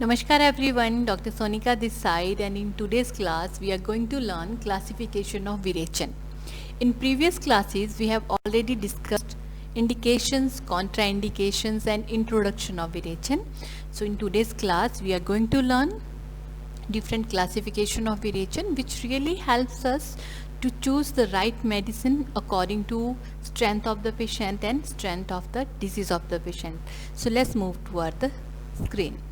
Namaskar everyone, Dr. Sonika this side, and in today's class we are going to learn classification of virechin. In previous classes we have already discussed indications, contraindications and introduction of virechin. So in today's class we are going to learn different classification of virechin, which really helps us to choose the right medicine according to strength of the patient and strength of the disease of the patient. So let's move toward the screen.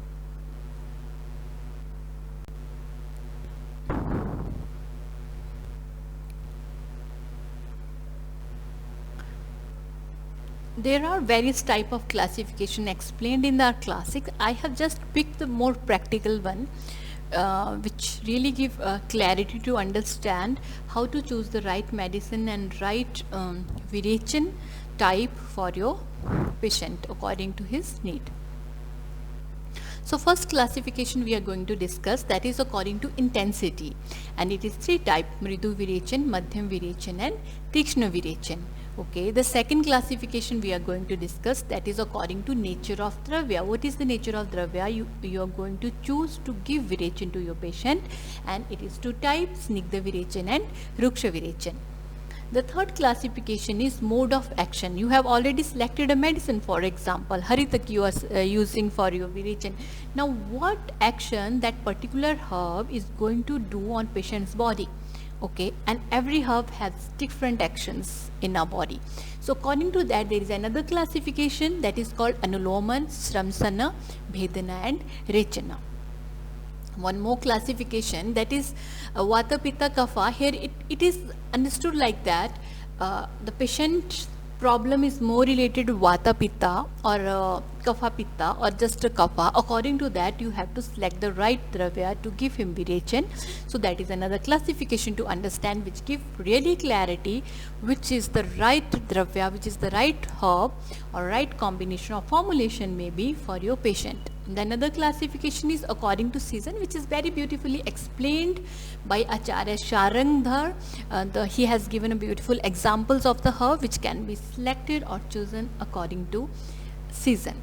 There are various type of classification explained in our classics. I have just picked the more practical one, which really give clarity to understand how to choose the right medicine and right virechin type for your patient according to his need. So first classification we are going to discuss, that is according to intensity, and it is three type: mridu virechin, madhyam virechin and tikshna virechin. Okay, the second classification we are going to discuss, that is according to nature of dravya. What is the nature of dravya you are going to choose to give virechin to your patient, and it is two types: snigdha virechin and ruksha virechin. The third classification is mode of action. You have already selected a medicine, for example, haritak you are using for your virechin. Now what action that particular herb is going to do on patient's body? Okay, and every herb has different actions in our body. So according to that, there is another classification that is called anuloman, sramsana, bhedana and rechana. One more classification, that is vata pitta kapha. Here it is understood like that the patient problem is more related to vata pitta or kapha pitta or just a kapha. According to that, you have to select the right dravya to give him virechin. So that is another classification to understand, which give really clarity which is the right dravya, which is the right herb or right combination of formulation maybe for your patient. The another classification is according to season, which is very beautifully explained by Acharya Sharangdhar. He has given a beautiful examples of the herb which can be selected or chosen according to season.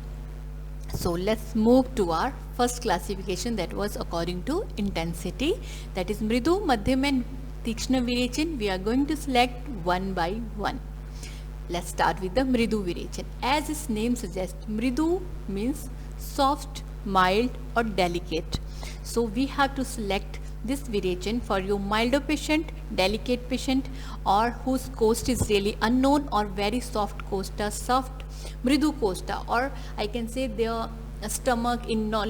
So let's move to our first classification, that was according to intensity, that is mridu, madhyam and tikshna virechin. We are going to select one by one. Let's start with the mridu virechin. As its name suggests, mridu means soft, mild or delicate. So we have to select this virechin for your milder patient, delicate patient, or whose coast is really unknown, or very soft costa, soft mridu costa, or I can say their stomach in no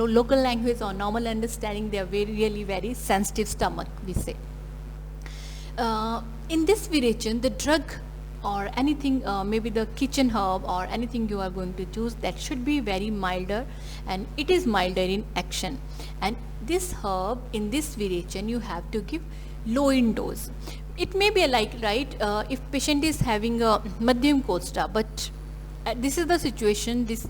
local language or normal understanding, they are really very sensitive stomach, we say. In this virechin, the drug or anything, maybe the kitchen herb or anything you are going to choose, that should be very milder, and it is milder in action. And this herb in this virechin you have to give low in dose. It may be like, right, if patient is having a madhyam costa, but this is the situation, this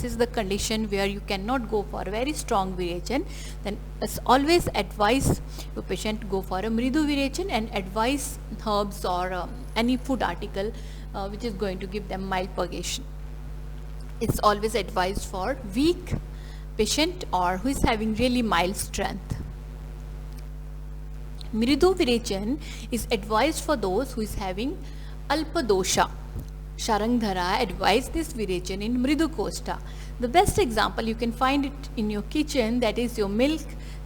is the condition where you cannot go for a very strong virechin, then it's always advise your patient to go for a mridu virechin, and advise herbs or any food article which is going to give them mild purgation. It's always advised for weak patient or who is having really mild strength. Mridu virechin is advised for those who is having alpa dosha. Sharangdhara advised this virechin in mridu costa. The best example you can find it in your kitchen, that is your milk,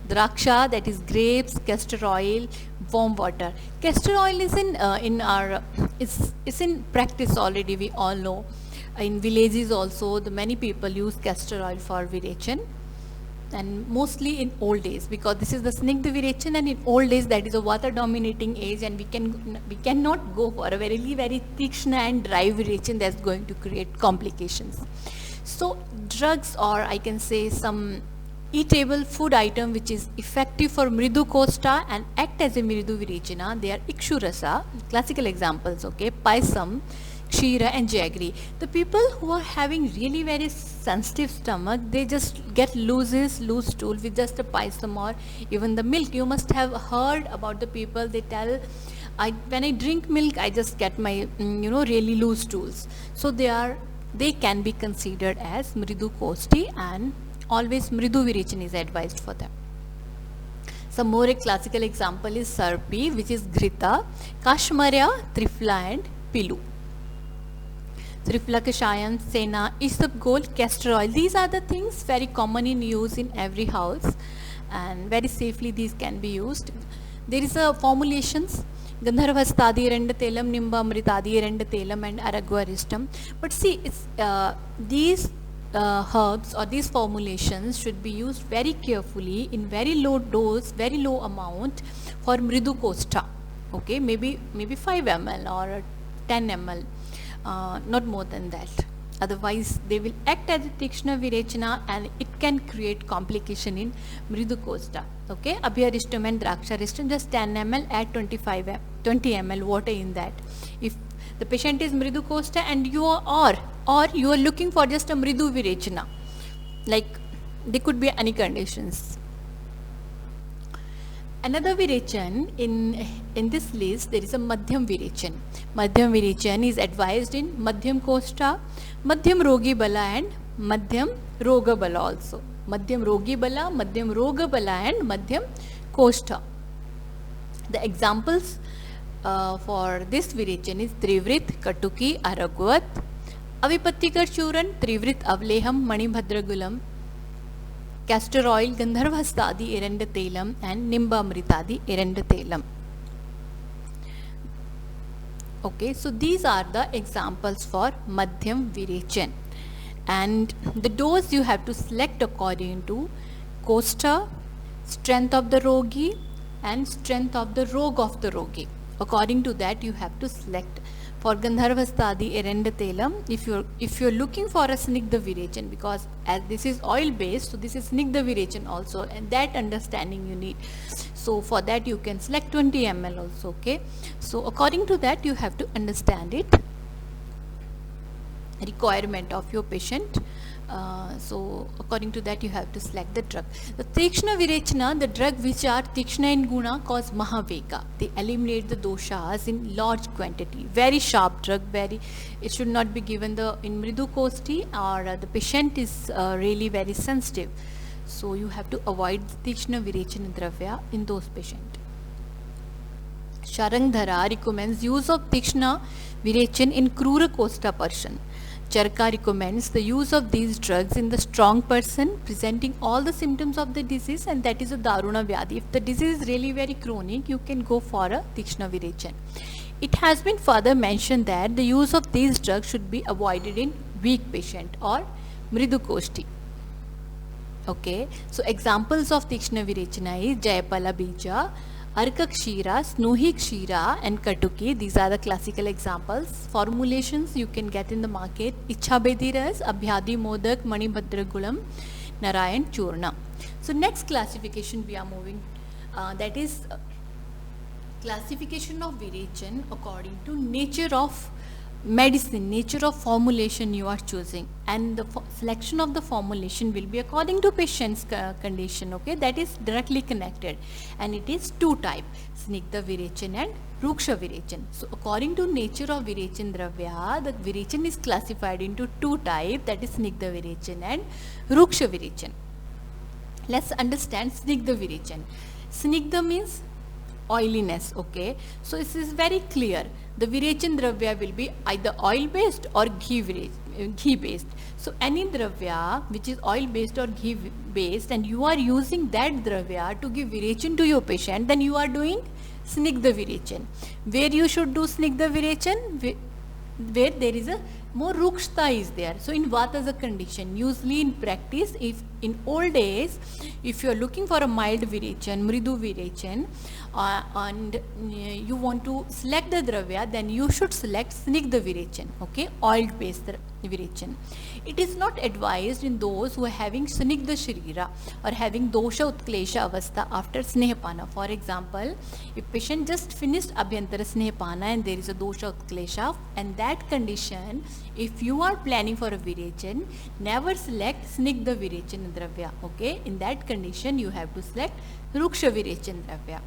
draksha, that is grapes, castor oil, warm water. Castor oil is in our it's in practice already, we all know. In villages also, the many people use castor oil for virechin, and mostly in old days, because this is the snigdha virechin, and in old days that is a water dominating age, and we cannot go for a very tikshna and dry virechin. That's going to create complications. So drugs, or I can say some eatable food item which is effective for mridu costa and act as a mridu virecina, they are ikshurasa, classical examples, okay, paisam, kshira and jaggery. The people who are having really very sensitive stomach, they just get loose stool with just a paisam or even the milk. You must have heard about the people, they tell, when I drink milk I just get my really loose stools. So they can be considered as mridu kosti and always Mridu Virechan is advised for them. Some more classical example is Sarpi, which is Ghrita, Kashmarya, Trifla and Pilu. Trifla Kashayan, Sena, Isabgol, castor oil. These are the things very common in use in every house, and very safely these can be used. There is a formulations, Gandharvastadi Rendatelam, Nimbamritadi Rendatelam and Araguaristam. But see, it's, these herbs or these formulations should be used very carefully in very low dose, very low amount for Mridu Kosta. Okay, maybe 5 ml or 10 ml, not more than that. Otherwise, they will act as a Tikshna Virechana and it can create complication in Mridu Kosta. Okay, Abhyaristam and Draksharistam, just 10 ml, add 20 ml water in that. If the patient is Mridu Kosta and you are or you are looking for just a Mridu Virechana, like there could be any conditions. Another Virechan in this list, there is a Madhyam Virechan. Madhyam Virechan is advised in Madhyam Kosta, Madhyam Rogi Bala and Madhyam Roga Bala also. Madhyam Rogi Bala, Madhyam Roga Bala and Madhyam Kosta. The examples for this Virechan is Trivrit, Katuki, Aragvat, Avipattikar Churan, Trivrit Avleham, Manibhadragulam, castor oil, Gandharvastadi Erendatelam and Nimbamritadi Erendatelam. Okay, so these are the examples for Madhyam Virechan. And the dose you have to select according to Kosta, strength of the Rogi and strength of the Rog of the Rogi. According to that you have to select. For Gandharvastadi Erendatelam, if you're looking for a Snigdha Virechan, because as this is oil based, so this is Snigdha Virechan also, and that understanding you need. So for that you can select 20 ml also. Okay, so according to that you have to understand it, requirement of your patient. So according to that you have to select the drug. The Tikshna Virechana, the drug which are Tikshna in Guna, cause Mahavega. They eliminate the doshas in large quantity. Very sharp drug, it should not be given in Mridu Kosti or the patient is really very sensitive. So you have to avoid Tikshna Virechana Dravya in those patients. Sharangdhara recommends use of Tikshna Virechan in Krura Kosta person. Charka recommends the use of these drugs in the strong person presenting all the symptoms of the disease, and that is a Daruna Vyadhi. If the disease is really very chronic, you can go for a Tikshna Virechan. It has been further mentioned that the use of these drugs should be avoided in weak patient or Mridu Kosti. Okay, so examples of Tikshna Virechana is Jayapala Bija, Arka Kshira, Snuhi Kshira and Katuki. These are the classical examples. Formulations you can get in the market: Ichha Bediras, Abhyadi Modak, Manibhadragulam, Narayan Churna. So next classification we are moving, that is classification of Virechan according to nature of medicine, nature of formulation you are choosing, and the selection of the formulation will be according to patient's condition. Okay, that is directly connected, and it is two type: Snigdha Virechan and Ruksha Virechan. So according to nature of Virechan Dravya, the Virechan is classified into two type, that is Snigdha Virechan and Ruksha Virechan. Let's understand Snigdha Virechan. Snigdha means oiliness. Okay, so this is very clear. The Virechan Dravya will be either oil based or ghee based. So any Dravya which is oil based or ghee based and you are using that Dravya to give Virechan to your patient, then you are doing Snigdha Virechan. Where you should do Snigdha Virechan? Where there is a more rukshta is there. So in Vata's condition, usually in practice, if in old days, if you are looking for a mild Virechan, Mridu Virechan, and you want to select the Dravya, then you should select Snigdha Virechan, okay, oil based Virechan. It is not advised in those who are having Snigdha Sharira or having Dosha Utklesha Avastha after Snehapana. For example, if patient just finished Abhyantara Snehapana and there is a Dosha Utklesha, and that condition, if you are planning for a Virechan, never select Snigdha Virechan Dravya, okay. In that condition, you have to select Ruksha Virechan Dravya.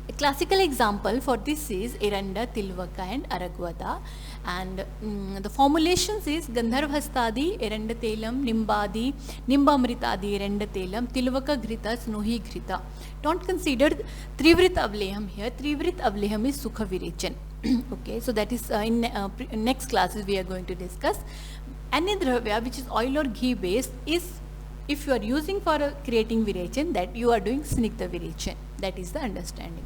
A classical example for this is Eranda, Tilvaka and Aragvada, and the formulations is Gandharvhastadi, Eranda Telam, Nimbadi, Nimbamritadi, Eranda Telam, Tilvaka Grita, Snohi Grita. Don't consider Trivrit Avleham here. Trivrit Avleham is Sukha Virechan. Okay, so that is in next classes we are going to discuss. Any dravya which is oil or ghee based is, if you are using for creating Virechan, that you are doing Snigdha Virechan. That is the understanding.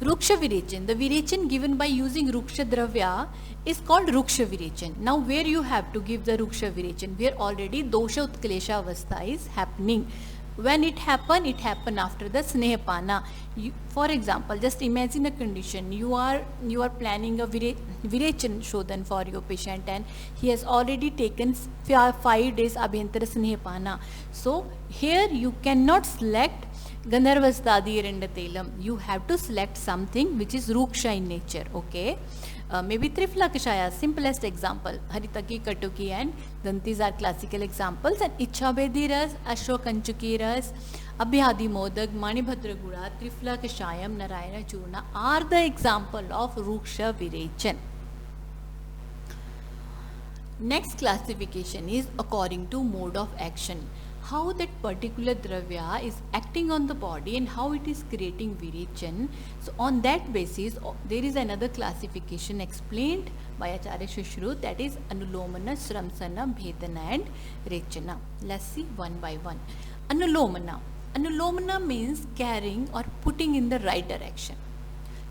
Ruksha Virechan, the Virechan given by using Ruksha Dravya is called Ruksha Virechan. Now where you have to give the Ruksha Virechan? Where already Dosha Utklesha Avastha is happening. When it happen after the Snehapana. For example, just imagine a condition. You are planning a Virechan Shodhan for your patient, and he has already taken 5 days Abhyantara Snehapana. So here you cannot select Gandharvhastadi Eranda Telam. You have to select something which is Ruksha in nature. Okay. Maybe Trifla Kashaya, simplest example. Haritaki, Katuki and Dantis are classical examples, and Ichabedi Ras, Ashwakanchuki Ras, Abhyadi Modak, Manibhadra Gura, Trifla Kashayam, Narayana Churna are the example of Ruksha Virechan. Next classification is according to mode of action. How that particular dravya is acting on the body and how it is creating Virechan. So on that basis, there is another classification explained by Acharya Shushruta, that is Anulomana, Shramsana, Bhedana and Rechana. Let's see one by one. Anulomana. Anulomana means carrying or putting in the right direction.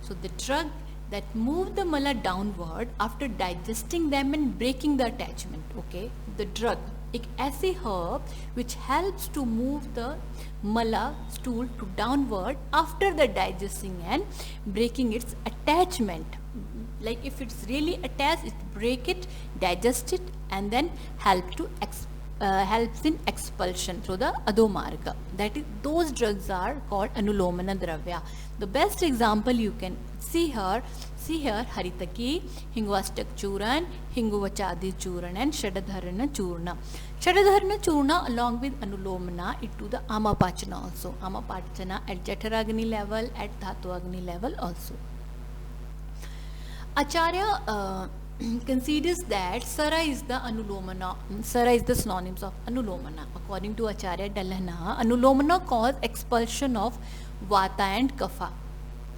So the drug that move the mala downward after digesting them and breaking the attachment. Okay, the drug, एक ऐसी herb which helps to move the mala stool to downward after the digesting and breaking its attachment. Like if it's really attached, it break it, digest it, and then helps in expulsion through the Adhomarga. That is, those drugs are called Anulomana Dravya. The best example you can see here, Haritaki, Hingvastak Churan, Hinguvachadi Churan and Shadadharana Churna. Shadadharana Churna along with Anulomana, it do the Amapachana also. Amapachana at Jataragni level, at Dhatuagni level also. Acharya considers that Sara is the Anulomana. Sara is the synonyms of Anulomana. According to Acharya Dalhana, Anulomana cause expulsion of Vata and Kapha.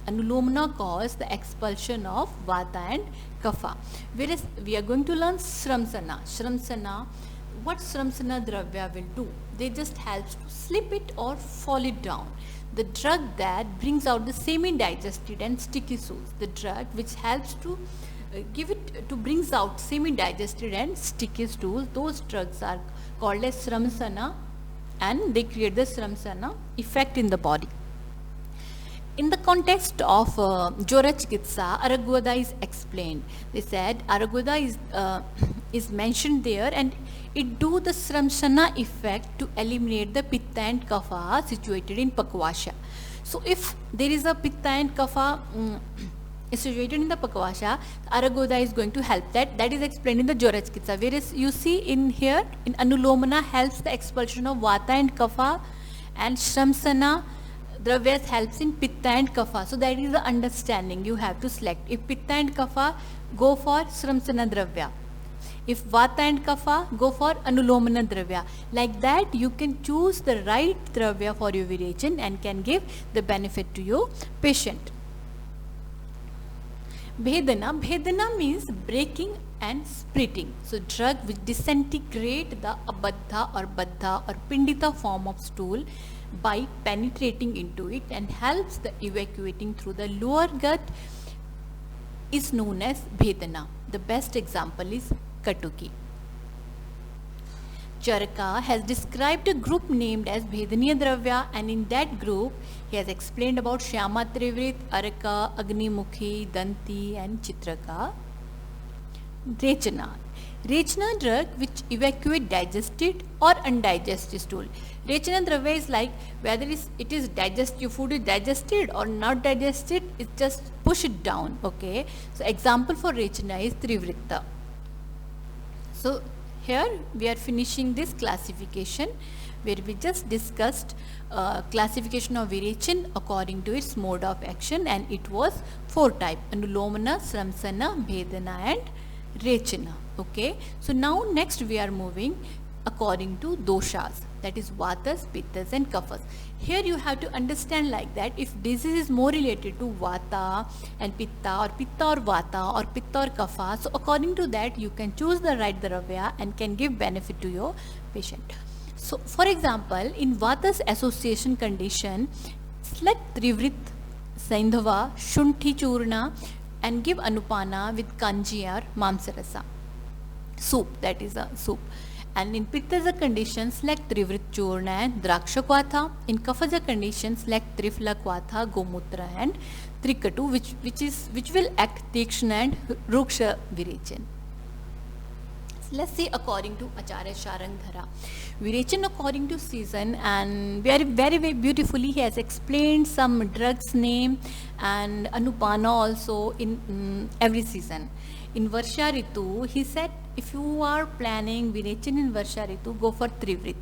Anulomana cause the expulsion of Vata and Kapha. Whereas we are going to learn Shramsana. Shramsana, what Shramsana Dravya will do? They just helps to slip it or fall it down. The drug that brings out the semi-digested and sticky stools. The drug which helps to brings out semi-digested and sticky stools. Those drugs are called as Shramsana, and they create the Shramsana effect in the body. In the context of Jora Chikitsa, Aragvada is explained. They said Aragvada is mentioned there, and it do the Shramsana effect to eliminate the Pitta and Kapha situated in Pakvasha. So if there is a Pitta and Kapha is situated in the Pakvasha, Aragvada is going to help that. That is explained in the Jora Chikitsa. Whereas you see in here, in Anulomana helps the expulsion of Vata and Kapha, and Shramsana Dravyas helps in Pitta and Kapha. So that is the understanding you have to select. If Pitta and Kapha, go for Shramsana Dravya. If Vata and Kapha, go for Anulomana Dravya. Like that you can choose the right Dravya for your Virechan and can give the benefit to your patient. Bhedana. Bhedana means breaking and splitting. So drug which disintegrate the Abadha or Baddha or Pindita form of stool by penetrating into it and helps the evacuating through the lower gut is known as Bhedana. The best example is Katuki. Charaka has described a group named as Bhedaniya Dravya, and in that group he has explained about Shyama Trivrit, Araka, Agnimukhi, Danti and Chitraka. Rechana. Rechana drug which evacuate digested or undigested stool. Rechana Dravya is like whether it is digested, food is digested or not digested, it just push it down. Okay. So example for Rechana is Trivritta. So Here we are finishing this classification where we just discussed classification of Virechan according to its mode of action, and it was 4 type: Anulomana, Sramsana, Bhedana and Rechana. Okay, so now next we are moving according to doshas, that is Vatas, Pittas and Kaphas. Here you have to understand like that, if disease is more related to Vata and Pitta or Vata or Pitta or Kapha, so according to that you can choose the right Dravya and can give benefit to your patient. So for example, in Vatas association condition, select Trivrit, Saindhava, Shunthi Churna and give Anupana with Kanji or Mamsarasa soup, that is a soup. And in Pittaja condition, select Trivrit Churna and Draksha Kwatha. In Kaphaja condition, select Trifla Kwatha, Gomutra and Trikatu, which will act Tikshna and Ruksha Virechan. So let's see according to Acharya Sharangdhara. Virechan according to season, and very beautifully he has explained some drugs name and Anupana also in every season. In Varsha Ritu, he said if you are planning Virechan in Varsha Ritu, go for Trivrit,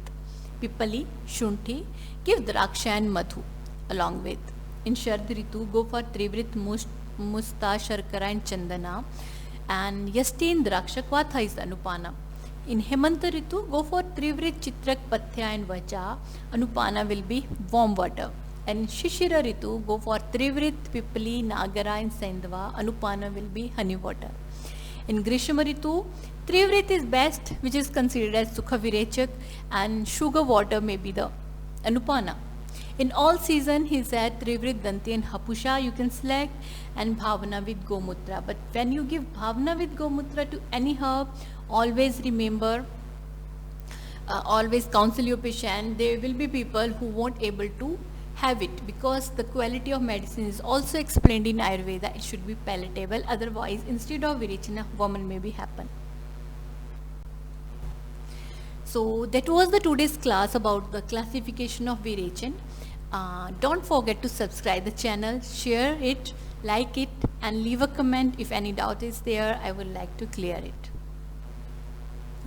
Pipali, Shunthi, give Draksha and Madhu along with. In Shard Ritu, go for Trivrit, Musta, Sharkara and Chandana, and Yasti in Draksha Kwatha is Anupana. In Hemanta Ritu, go for Trivrit, Chitrak, Pathya and Vacha, Anupana will be warm water. And in Shishira Ritu, go for Trivrit, Pipali, Nagara and Saindhava, Anupana will be honey water. In Grishma Ritu, Trivrit is best, which is considered as Sukha Virechak, and sugar water may be the Anupana. In all season, he said Trivrit, Danti and Hapusha you can select, and Bhavana with Gomutra. But when you give Bhavana with Gomutra to any herb, always remember, always counsel your patient. There will be people who won't able to have it, because the quality of medicine is also explained in Ayurveda. It should be palatable, otherwise instead of Virechana, woman may be happen. So that was the today's class about the classification of Virechan. Don't forget to subscribe the channel, share it, like it and leave a comment. If any doubt is there, I would like to clear it.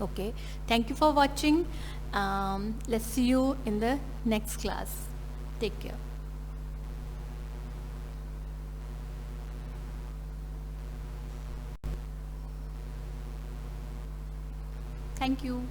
Okay, thank you for watching. Let's see you in the next class. Take care. Thank you.